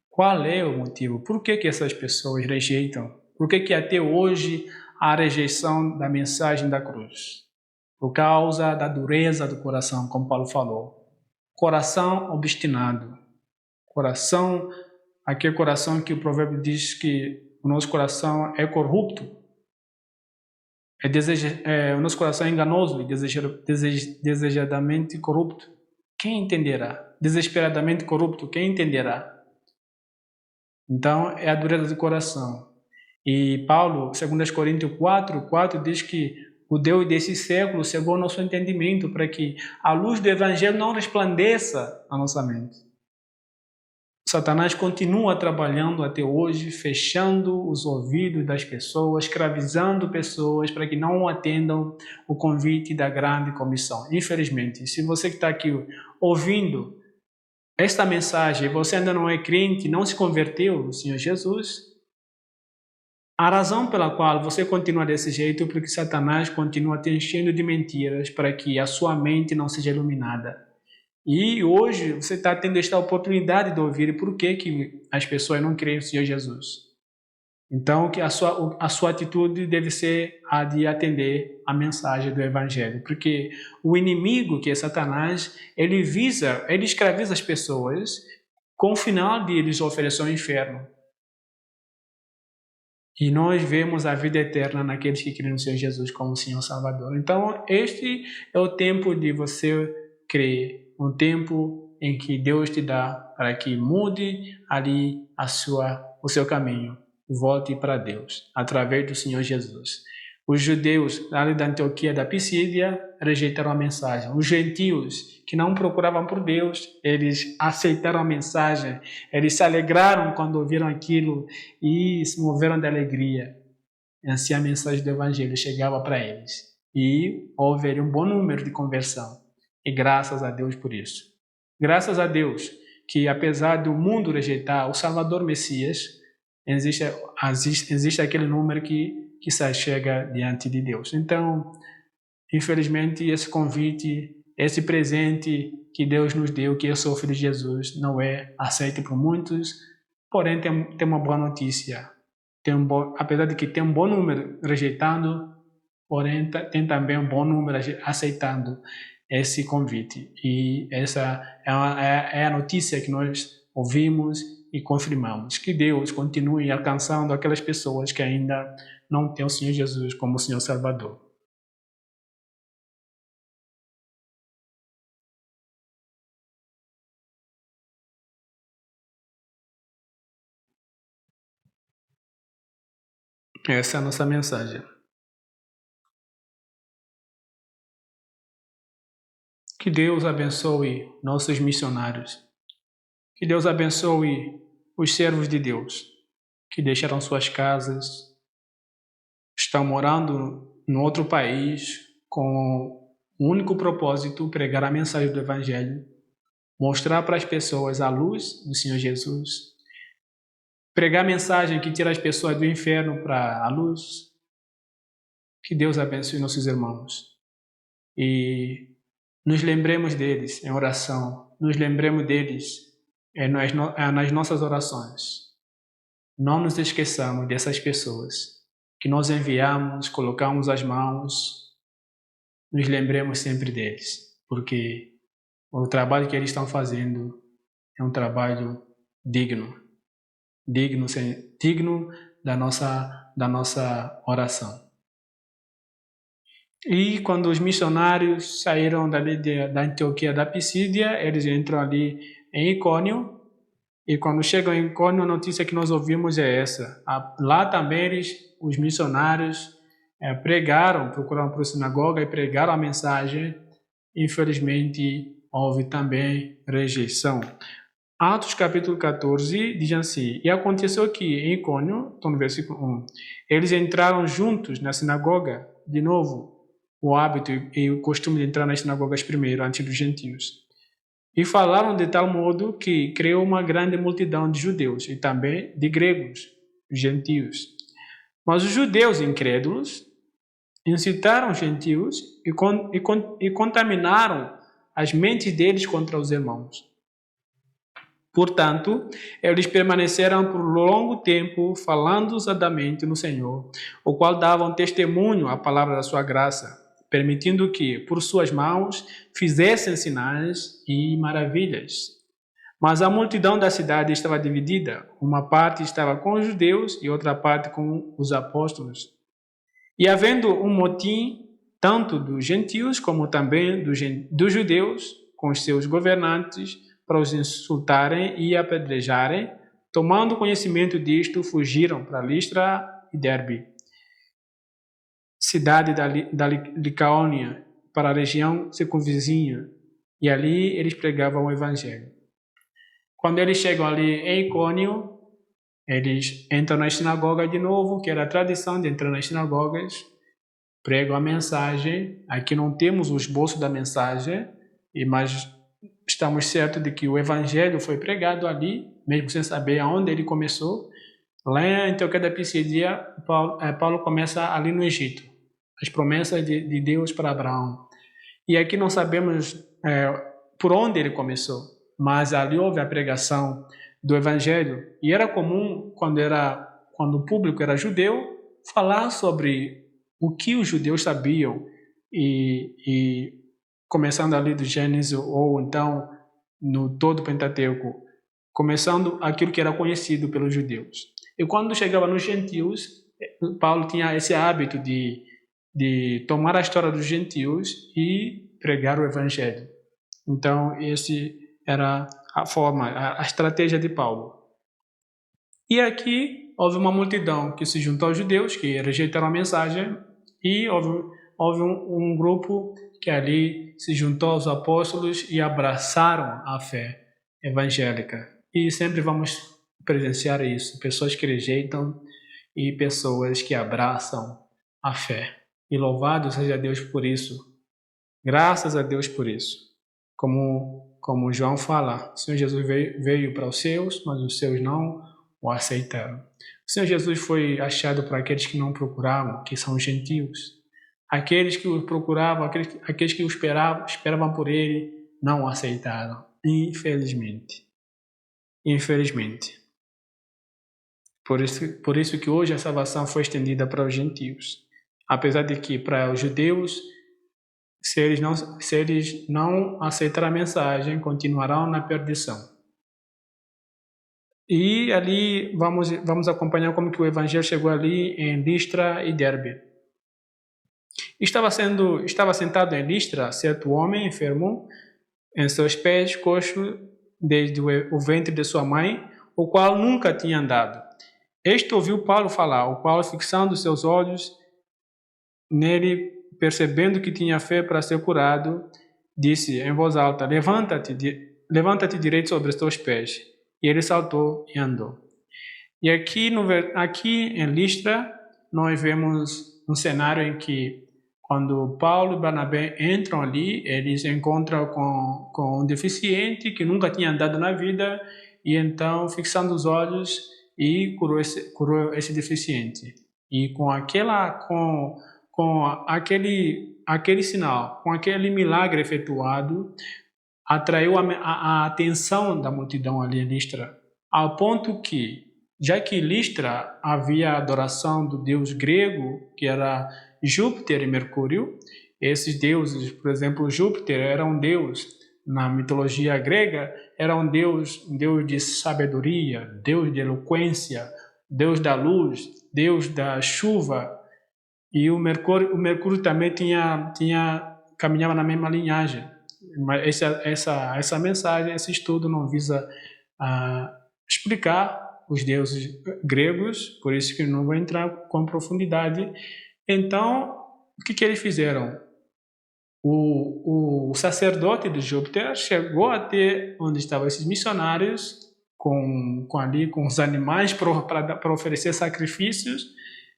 Qual é o motivo? Por que essas pessoas rejeitam? Por que até hoje há rejeição da mensagem da cruz? Por causa da dureza do coração, como Paulo falou. Coração obstinado. Aquele coração que o provérbio diz que o nosso coração é corrupto. O nosso coração é enganoso e desejadamente corrupto. Quem entenderá? Desesperadamente corrupto, quem entenderá? Então, é a dureza do coração. E Paulo, 2 Coríntios 4 diz que o Deus desse século cegou nosso entendimento para que a luz do Evangelho não resplandeça na nossa mente. Satanás continua trabalhando até hoje, fechando os ouvidos das pessoas, escravizando pessoas para que não atendam o convite da grande comissão. Infelizmente, se você que está aqui ouvindo esta mensagem, você ainda não é crente, não se converteu no Senhor Jesus, a razão pela qual você continua desse jeito é porque Satanás continua te enchendo de mentiras para que a sua mente não seja iluminada. E hoje você está tendo esta oportunidade de ouvir por que as pessoas não creem no Senhor Jesus. Então, que a sua atitude deve ser a de atender a mensagem do Evangelho, porque o inimigo, que é Satanás, ele escraviza as pessoas com o final de eles oferecer o inferno. E nós vemos a vida eterna naqueles que creem no Senhor Jesus como Senhor Salvador. Então, este é o tempo de você crer, um tempo em que Deus te dá para que mude ali o seu caminho. Volte para Deus, através do Senhor Jesus. Os judeus ali da Antioquia da Pisídia rejeitaram a mensagem. Os gentios que não procuravam por Deus, eles aceitaram a mensagem. Eles se alegraram quando ouviram aquilo e se moveram de alegria. E assim a mensagem do Evangelho chegava para eles. E houve um bom número de conversão. E graças a Deus por isso. Graças a Deus que, apesar do mundo rejeitar o Salvador Messias, existe aquele número que se achega diante de Deus. Então, infelizmente, esse convite, esse presente que Deus nos deu, que é o Filho de Jesus, não é aceito por muitos, porém tem uma boa notícia. Apesar de que tem um bom número rejeitando, porém tem também um bom número aceitando esse convite. E essa é a notícia que nós ouvimos e confirmamos. Que Deus continue alcançando aquelas pessoas que ainda não têm o Senhor Jesus como Senhor Salvador. Essa é a nossa mensagem. Que Deus abençoe nossos missionários. Que Deus abençoe os servos de Deus que deixaram suas casas, estão morando em outro país com o único propósito pregar a mensagem do Evangelho, mostrar para as pessoas a luz do Senhor Jesus, pregar a mensagem que tira as pessoas do inferno para a luz. Que Deus abençoe nossos irmãos e nos lembremos deles em oração, nos lembremos deles nas nossas orações. Não nos esqueçamos dessas pessoas que nós enviamos, colocamos as mãos, nos lembremos sempre deles, porque o trabalho que eles estão fazendo é um trabalho digno da nossa oração. E quando os missionários saíram da Antioquia da Pisídia, eles entram ali em Icônio, e quando chegam em Icônio, a notícia que nós ouvimos é essa. Lá também os missionários procuraram para a sinagoga e pregaram a mensagem. Infelizmente, houve também rejeição. Atos capítulo 14 diz assim: E aconteceu que em Icônio, estou no versículo 1, eles entraram juntos na sinagoga, de novo, o hábito e o costume de entrar nas sinagogas primeiro, antes dos gentios. E falaram de tal modo que criou uma grande multidão de judeus e também de gregos, gentios. Mas os judeus incrédulos incitaram os gentios e contaminaram as mentes deles contra os irmãos. Portanto, eles permaneceram por longo tempo falando ousadamente no Senhor, o qual davam testemunho à palavra da sua graça, permitindo que, por suas mãos, fizessem sinais e maravilhas. Mas a multidão da cidade estava dividida. Uma parte estava com os judeus e outra parte com os apóstolos. E havendo um motim, tanto dos gentios como também dos judeus, com os seus governantes, para os insultarem e apedrejarem, tomando conhecimento disto, fugiram para Listra e Derbe, cidade da Licaônia, para a região circunvizinha, e ali eles pregavam o Evangelho. Quando eles chegam ali em Icônio, eles entram na sinagoga de novo, que era a tradição de entrar nas sinagogas, pregam a mensagem. Aqui não temos o esboço da mensagem, mas estamos certos de que o Evangelho foi pregado ali, mesmo sem saber aonde ele começou. Lá em Antioquia da Pisídia, Paulo começa ali no Egito, as promessas de Deus para Abraão. E aqui não sabemos por onde ele começou, mas ali houve a pregação do Evangelho. E era comum, quando o público era judeu, falar sobre o que os judeus sabiam, e começando ali do Gênesis, ou então no todo o Pentateuco, começando aquilo que era conhecido pelos judeus. E quando chegava nos gentios, Paulo tinha esse hábito de tomar a história dos gentios e pregar o Evangelho. Então, esse era a forma, a estratégia de Paulo. E aqui houve uma multidão que se juntou aos judeus, que rejeitaram a mensagem, e houve um grupo que ali se juntou aos apóstolos e abraçaram a fé evangélica. E sempre vamos presenciar isso, pessoas que rejeitam e pessoas que abraçam a fé. E louvado seja Deus por isso. Graças a Deus por isso. Como João fala, o Senhor Jesus veio para os seus, mas os seus não o aceitaram. O Senhor Jesus foi achado por aqueles que não procuravam, que são gentios. Aqueles que o procuravam, aqueles que o esperavam por ele, não o aceitaram. Infelizmente. Por isso que hoje a salvação foi estendida para os gentios. Apesar de que para os judeus, se eles não aceitarem a mensagem, continuarão na perdição. E ali vamos acompanhar como que o evangelho chegou ali em Listra e Derbe. Estava sentado em Listra certo homem enfermo, em seus pés, coxo desde o ventre de sua mãe, o qual nunca tinha andado. Este ouviu Paulo falar, o qual, fixando seus olhos nele, percebendo que tinha fé para ser curado, disse em voz alta: levanta-te direito sobre os teus pés. E ele saltou e andou. E aqui em Listra, nós vemos um cenário em que, quando Paulo e Barnabé entram ali, eles se encontram com um deficiente que nunca tinha andado na vida, e então, fixando os olhos, e curou esse deficiente. E com aquele sinal, com aquele milagre efetuado, atraiu a atenção da multidão ali em Listra, ao ponto que, já que Listra havia a adoração do deus grego, que era Júpiter e Mercúrio, esses deuses, por exemplo, Júpiter era um deus, na mitologia grega, era um deus de sabedoria, deus de eloquência, deus da luz, deus da chuva, e o Mercúrio também caminhava na mesma linhagem. Mas essa mensagem, esse estudo não visa explicar os deuses gregos, por isso que não vou entrar com profundidade. Então, o que eles fizeram? O sacerdote de Júpiter chegou até onde estavam esses missionários, com os animais para oferecer sacrifícios.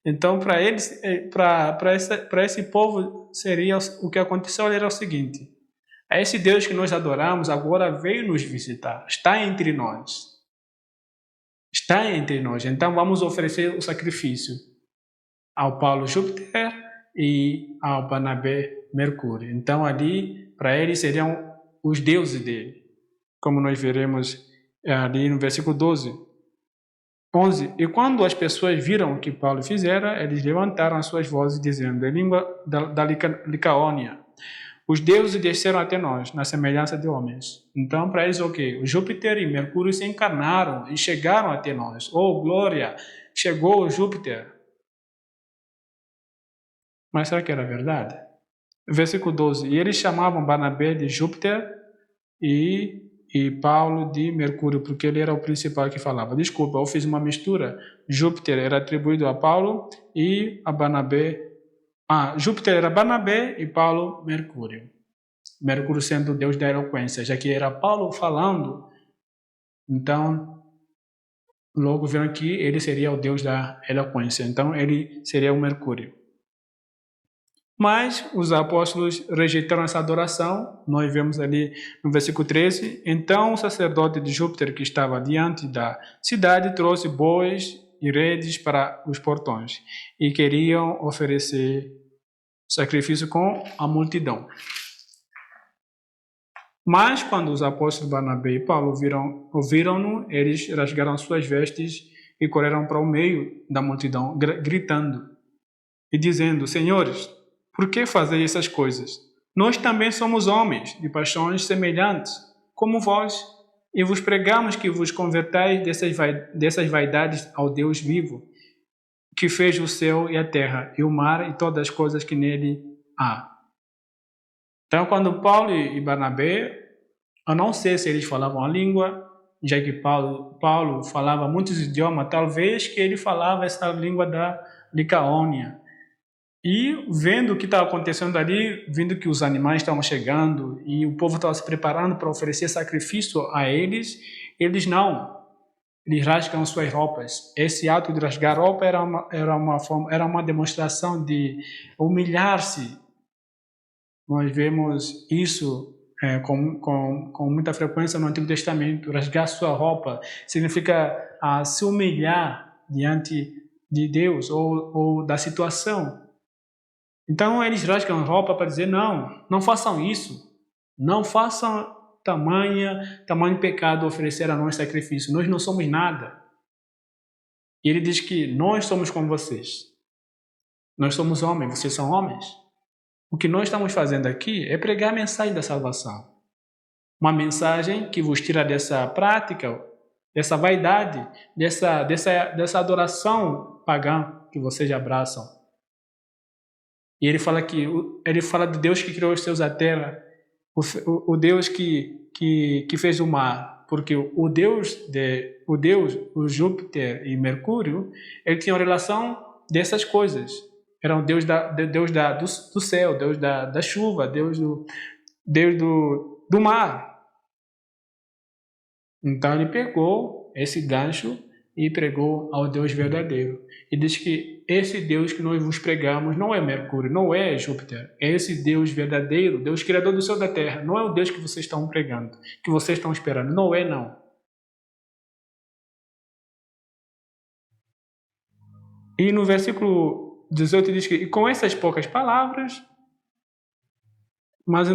Então, para eles, para esse povo, seria o que aconteceu era o seguinte: esse Deus que nós adoramos agora veio nos visitar, está entre nós. Está entre nós. Então vamos oferecer o sacrifício ao Paulo Júpiter e ao Barnabé Mercúrio. Então ali, para eles, seriam os deuses dele, como nós veremos ali no versículo 11. E quando as pessoas viram o que Paulo fizera, eles levantaram as suas vozes, dizendo, em língua da Licaônia: os deuses desceram até nós, na semelhança de homens. Então, para eles, o quê? O Júpiter e Mercúrio se encarnaram e chegaram até nós. Oh, glória! Chegou o Júpiter. Mas será que era verdade? Versículo 12. E eles chamavam Barnabé de Júpiter e Paulo de Mercúrio, porque ele era o principal que falava. Desculpa, eu fiz uma mistura. Júpiter era atribuído a Paulo e a Barnabé. Júpiter era Barnabé e Paulo Mercúrio. Mercúrio sendo o deus da eloquência, já que era Paulo falando. Então, logo viram que ele seria o deus da eloquência. Então, ele seria o Mercúrio. Mas os apóstolos rejeitaram essa adoração. Nós vemos ali no versículo 13. Então, o sacerdote de Júpiter, que estava diante da cidade, trouxe bois e redes para os portões, e queriam oferecer sacrifício com a multidão. Mas quando os apóstolos Barnabé e Paulo ouviram-no, eles rasgaram suas vestes e correram para o meio da multidão, gritando e dizendo: Senhores, por que fazeis essas coisas? Nós também somos homens de paixões semelhantes, como vós, e vos pregamos que vos convertais dessas vaidades ao Deus vivo, que fez o céu e a terra, e o mar e todas as coisas que nele há. Então, quando Paulo e Barnabé, eu não sei se eles falavam a língua, já que Paulo falava muitos idiomas, talvez que ele falava essa língua da Licaônia. E vendo o que estava acontecendo ali, vendo que os animais estavam chegando e o povo estava se preparando para oferecer sacrifício a eles, eles rasgam suas roupas. Esse ato de rasgar roupa era uma demonstração de humilhar-se. Nós vemos isso com muita frequência no Antigo Testamento. Rasgar sua roupa significa se humilhar diante de Deus ou da situação. Então eles rasgam roupa para dizer: não façam isso. Não façam tamanho pecado oferecer a nós sacrifício. Nós não somos nada. E ele diz que nós somos como vocês. Nós somos homens, vocês são homens. O que nós estamos fazendo aqui é pregar a mensagem da salvação. Uma mensagem que vos tira dessa prática dessa vaidade, dessa adoração pagã que vocês abraçam. E ele fala de Deus que criou os céus e a terra, o Deus que fez o mar, porque o Júpiter e Mercúrio, ele tinha uma relação dessas coisas. Era o Deus do céu, Deus da chuva, Deus do mar. Então ele pegou esse gancho e pregou ao Deus verdadeiro. E diz que esse Deus que nós vos pregamos não é Mercúrio, não é Júpiter. É esse Deus verdadeiro, Deus criador do céu e da terra. Não é o Deus que vocês estão pregando, que vocês estão esperando. Não é, não. E no versículo 18 diz que, e com essas poucas palavras, mas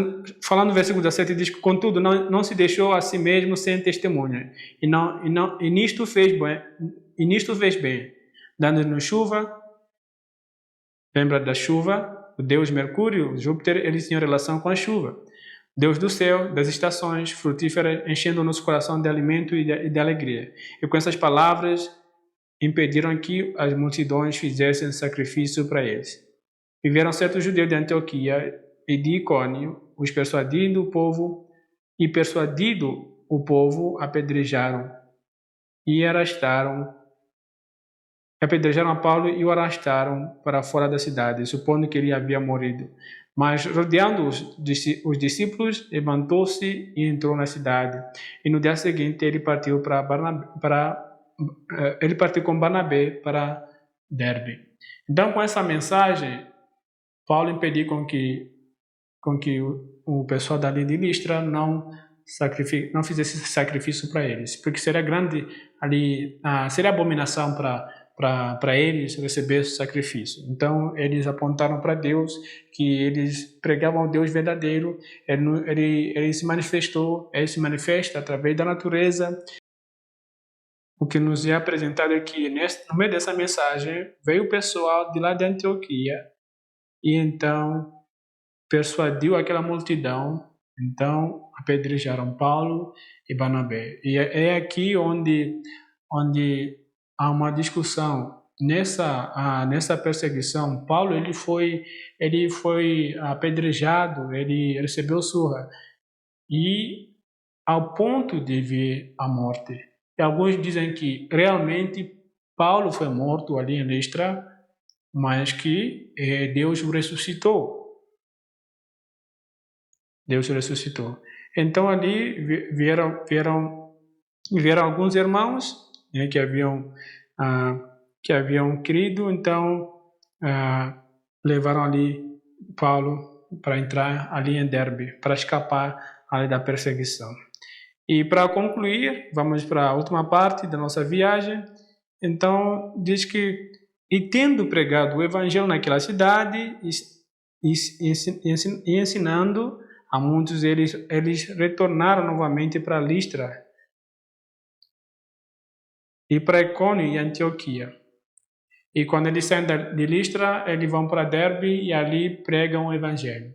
falando no versículo 17 diz que, contudo, não se deixou a si mesmo sem testemunha. E nisto fez bem, dando-nos chuva. Lembra da chuva? O Deus Mercúrio, Júpiter, eles tinham relação com a chuva. Deus do céu, das estações frutíferas, enchendo o nosso coração de alimento e de alegria. E com essas palavras, impediram que as multidões fizessem sacrifício para eles. E vieram certos judeus de Antioquia e de Icônio, persuadindo o povo, apedrejaram a Paulo e o arrastaram para fora da cidade, supondo que ele havia morrido. Mas, rodeando os discípulos, levantou-se e entrou na cidade. E no dia seguinte ele partiu com Barnabé para Derbe. Então, com essa mensagem, Paulo impediu com que o pessoal dali de Listra não fizesse sacrifício para eles, porque seria grande ali, seria abominação para eles receber esse sacrifício. Então eles apontaram para Deus, que eles pregavam ao Deus verdadeiro. Ele se manifesta através da natureza. O que nos é apresentado aqui, no meio dessa mensagem, veio o pessoal de lá de Antioquia e então persuadiu aquela multidão. Então apedrejaram Paulo e Barnabé. E é aqui onde há uma discussão. Nessa perseguição, Paulo ele foi apedrejado, ele recebeu surra, e ao ponto de vir a morte. E alguns dizem que realmente Paulo foi morto ali em Listra, mas que Deus o ressuscitou. Deus o ressuscitou. Então ali vieram alguns irmãos, né, que haviam crido, então levaram ali Paulo para entrar ali em Derbe, para escapar ali da perseguição. E para concluir, vamos para a última parte da nossa viagem. Então diz que, e tendo pregado o evangelho naquela cidade e ensinando a muitos, eles retornaram novamente para Listra e para Icônio e Antioquia. E quando eles saem de Listra, eles vão para Derbe e ali pregam o evangelho.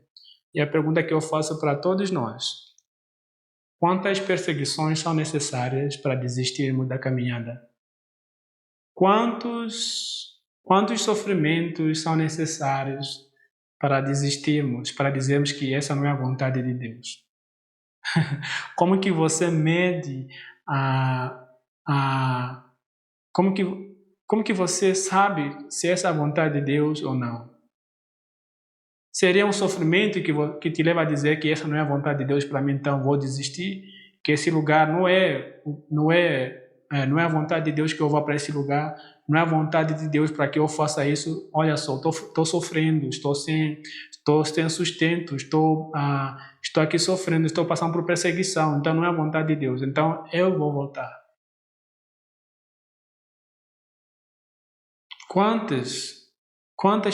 E a pergunta que eu faço para todos nós: quantas perseguições são necessárias para desistirmos da caminhada? Quantos sofrimentos são necessários para desistirmos, para dizermos que essa não é a vontade de Deus? Como que você mede como que você sabe se essa é a vontade de Deus ou não? Seria um sofrimento que te leva a dizer que essa não é a vontade de Deus para mim, então vou desistir? Que esse lugar não é a vontade de Deus que eu vá para esse lugar, não é a vontade de Deus para que eu faça isso. Olha só, estou sofrendo, estou sem sustento, estou aqui sofrendo, estou passando por perseguição, então não é a vontade de Deus, então eu vou voltar. Quantas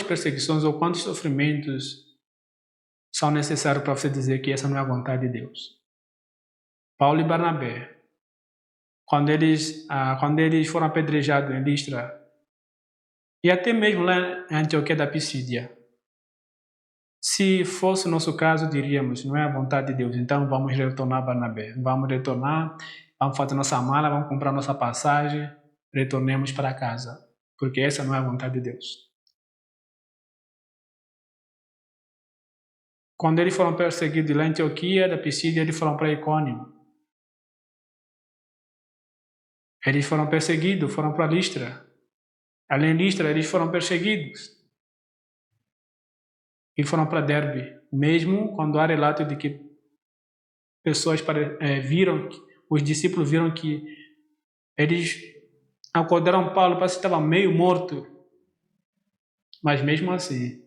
perseguições ou quantos sofrimentos são necessários para você dizer que essa não é a vontade de Deus? Paulo e Barnabé, quando eles foram apedrejados em Listra, e até mesmo lá em Antioquia da Pisídia, se fosse o nosso caso, diríamos, não é a vontade de Deus, então vamos retornar a Barnabé, vamos retornar vamos fazer nossa mala, vamos comprar nossa passagem, retornemos para casa, porque essa não é a vontade de Deus. Quando eles foram perseguidos lá em Antioquia, da Pisídia, eles foram para Icônio. Eles foram perseguidos, foram para Listra. Além de Listra, eles foram perseguidos. E foram para Derbe. Mesmo quando há relato de que pessoas viram, os discípulos viram que eles acordaram Paulo, parece que estava meio morto. Mas mesmo assim,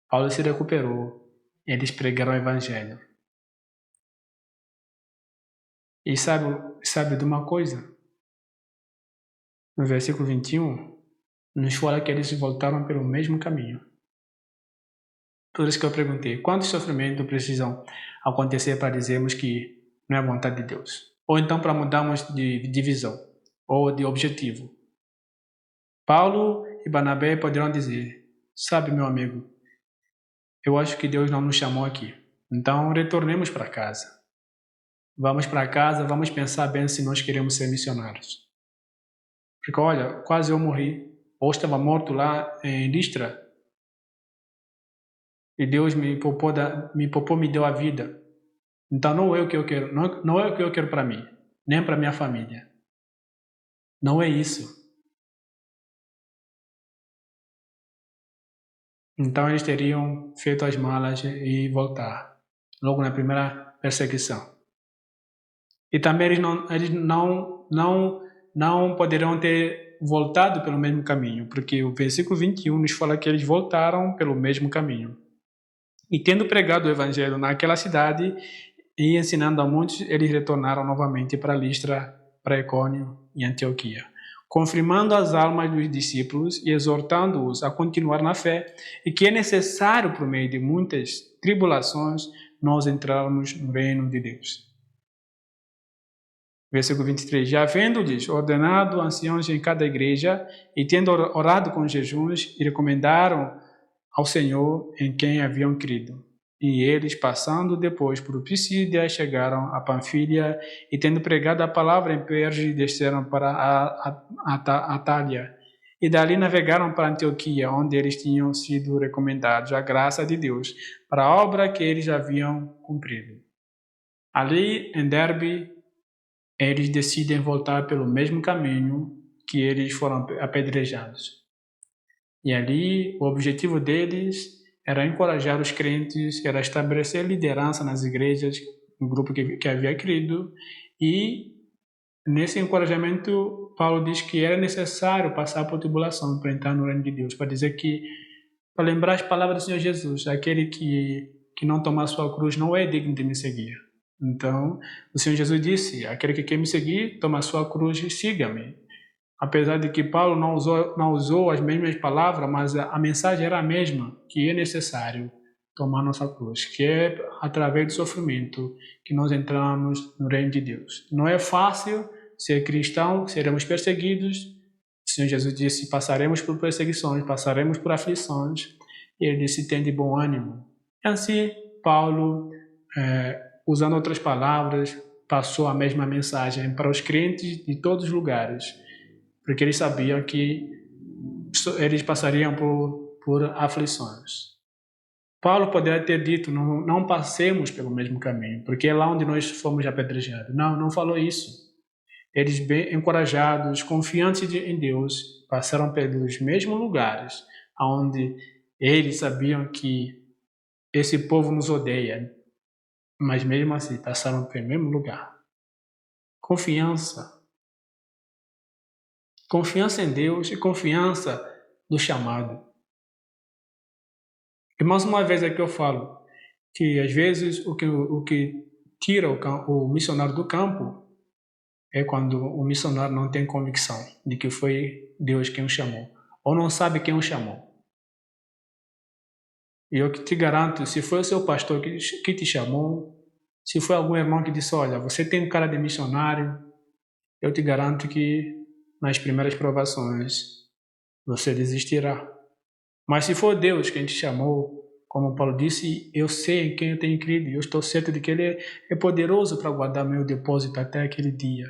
Paulo se recuperou. Eles pregaram o Evangelho. E sabe de uma coisa? No versículo 21, nos fala que eles voltaram pelo mesmo caminho. Por isso que eu perguntei, quantos sofrimentos precisam acontecer para dizermos que não é a vontade de Deus? Ou então para mudarmos de visão, ou de objetivo? Paulo e Barnabé poderão dizer, sabe, meu amigo, eu acho que Deus não nos chamou aqui. Então, retornemos para casa. Vamos para casa, vamos pensar bem se nós queremos ser missionários. Porque, olha, quase eu morri. Ou estava morto lá em Listra. E Deus me deu a vida. Então, não é o que eu quero. Não é o que eu quero para mim. Nem para minha família. Não é isso. Então eles teriam feito as malas e voltar, logo na primeira perseguição. E também eles não poderiam ter voltado pelo mesmo caminho, porque o versículo 21 nos fala que eles voltaram pelo mesmo caminho. E tendo pregado o evangelho naquela cidade e ensinando a muitos, eles retornaram novamente para Listra, para Icônio e Antioquia, confirmando as almas dos discípulos e exortando-os a continuar na fé, e que é necessário, por meio de muitas tribulações, nós entrarmos no reino de Deus. Versículo 23. Já havendo-lhes ordenado anciãos em cada igreja, e tendo orado com jejuns, e recomendaram ao Senhor em quem haviam crido. E eles, passando depois por Pisídia, chegaram a Panfília, e tendo pregado a palavra em Perge, desceram para a Atália, e dali navegaram para Antioquia, onde eles tinham sido recomendados à graça de Deus, para a obra que eles haviam cumprido. Ali, em Derbe, eles decidem voltar pelo mesmo caminho que eles foram apedrejados. E ali, o objetivo deles era encorajar os crentes, era estabelecer liderança nas igrejas, no grupo que havia crido, e nesse encorajamento, Paulo diz que era necessário passar por tribulação para entrar no reino de Deus, para dizer que, para lembrar as palavras do Senhor Jesus, aquele que não tomar sua cruz não é digno de me seguir. Então, o Senhor Jesus disse, aquele que quer me seguir, toma sua cruz e siga-me. Apesar de que Paulo não usou as mesmas palavras, mas a mensagem era a mesma, que é necessário tomar nossa cruz, que é através do sofrimento que nós entramos no reino de Deus. Não é fácil ser cristão, seremos perseguidos. O Senhor Jesus disse, passaremos por perseguições, passaremos por aflições. E ele disse, tem de bom ânimo. E assim, Paulo, usando outras palavras, passou a mesma mensagem para os crentes de todos os lugares, porque eles sabiam que eles passariam por aflições. Paulo poderia ter dito, não passemos pelo mesmo caminho, porque é lá onde nós fomos apedrejados. Não falou isso. Eles, bem encorajados, confiantes em Deus, passaram pelos mesmos lugares, onde eles sabiam que esse povo nos odeia, mas mesmo assim passaram pelo mesmo lugar. Confiança em Deus e confiança no chamado. E mais uma vez aqui eu falo que às vezes o que tira o missionário do campo é quando o missionário não tem convicção de que foi Deus quem o chamou, ou não sabe quem o chamou. E eu te garanto, se foi o seu pastor que te chamou, se foi algum irmão que disse, olha, você tem cara de missionário, eu te garanto que nas primeiras provações você desistirá. Mas se for Deus quem te chamou, como Paulo disse, eu sei em quem eu tenho crido, e eu estou certo de que Ele é poderoso para guardar meu depósito até aquele dia.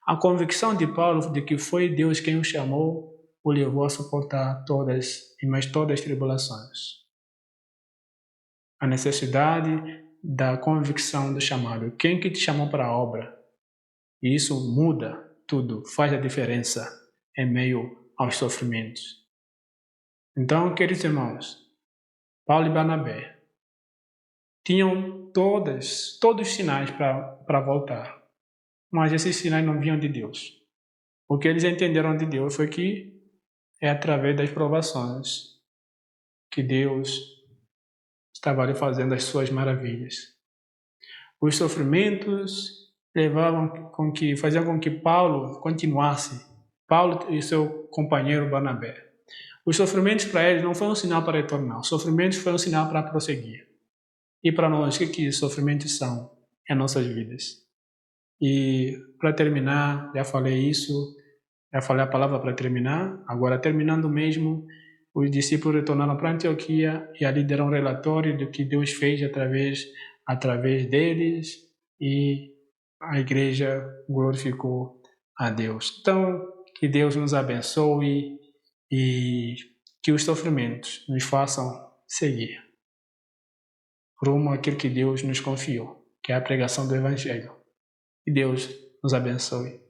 A convicção de Paulo de que foi Deus quem o chamou o levou a suportar todas as tribulações. A necessidade da convicção do chamado. Quem que te chamou para a obra? E isso muda tudo, faz a diferença em meio aos sofrimentos. Então, queridos irmãos, Paulo e Barnabé tinham todos os sinais para voltar, mas esses sinais não vinham de Deus. O que eles entenderam de Deus foi que é através das provações que Deus estava ali fazendo as suas maravilhas. Os sofrimentos faziam com que Paulo continuasse, Paulo e seu companheiro Barnabé. Os sofrimentos para eles não foi um sinal para retornar, os sofrimentos foi um sinal para prosseguir. E para nós, o que os sofrimentos são em nossas vidas? E para terminar, já falei a palavra para terminar, agora terminando mesmo, os discípulos retornaram para Antioquia e ali deram um relatório do que Deus fez através deles e a igreja glorificou a Deus. Então, que Deus nos abençoe e que os sofrimentos nos façam seguir rumo àquilo que Deus nos confiou, que é a pregação do Evangelho. Que Deus nos abençoe.